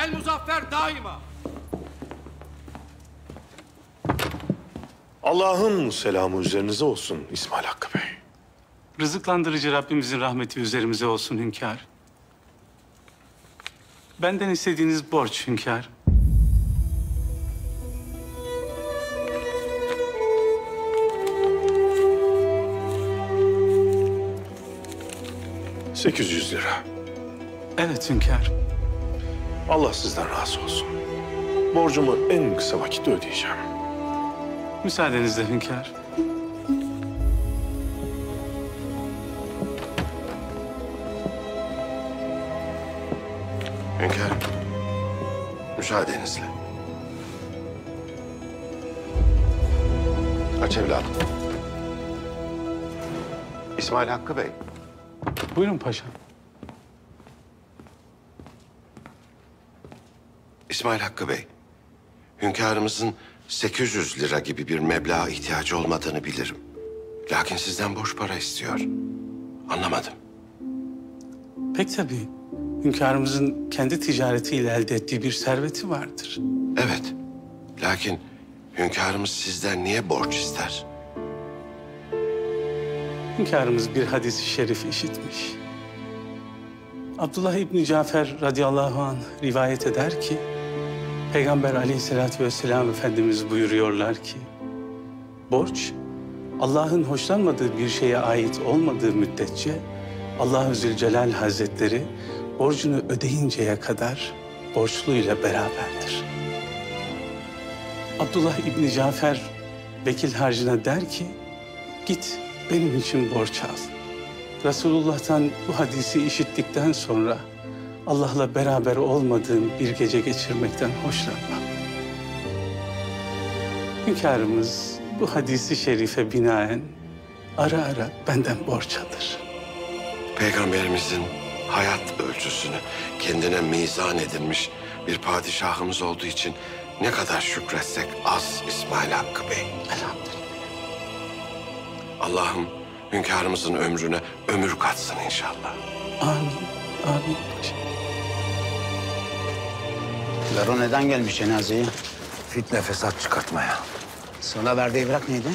El muzaffer daima. Allah'ın selamı üzerinize olsun İsmail Hakkı Bey. Rızıklandırıcı Rabbimizin rahmeti üzerimize olsun hünkâr. Benden istediğiniz borç hünkâr. $800. Evet hünkâr. Allah sizden razı olsun. Borcumu en kısa vakitte ödeyeceğim. Müsaadenizle hünkâr. Hünkârım, müsaadenizle. Aç evladım. İsmail Hakkı Bey, Buyurun paşam. İsmail Hakkı Bey. Hünkârımızın 800 lira gibi bir meblağa ihtiyacı olmadığını bilirim. Lakin sizden borç para istiyor. Anlamadım. Pek tabii hünkârımızın kendi ticaretiyle elde ettiği bir serveti vardır. Evet. Lakin hünkârımız sizden niye borç ister? Hünkârımız bir hadis-i şerif işitmiş. Abdullah İbni Cafer radıyallahu anh rivayet eder ki, Peygamber aleyhissalatü vesselam Efendimiz buyuruyorlar ki, borç, Allah'ın hoşlanmadığı bir şeye ait olmadığı müddetçe, Allah-u Zülcelal Hazretleri borcunu ödeyinceye kadar borçluyla beraberdir. Abdullah İbni Cafer vekil harcına der ki, git benim için borç al. Resulullah'tan bu hadisi işittikten sonra Allah'la beraber olmadığım bir gece geçirmekten hoşlanmam. Hünkârımız bu hadisi şerife binaen ara ara benden borç alır. Peygamberimizin hayat ölçüsünü kendine mizan edinmiş bir padişahımız olduğu için ne kadar şükretsek az İsmail Hakkı Bey. Elhamdülillah. Allah'ım hünkârımızın ömrüne ömür katsın inşallah. Amin, amin paşam. Garo neden gelmiş cenazeye? Fitne fesat çıkartmaya. Sana verdiği evrak neydi?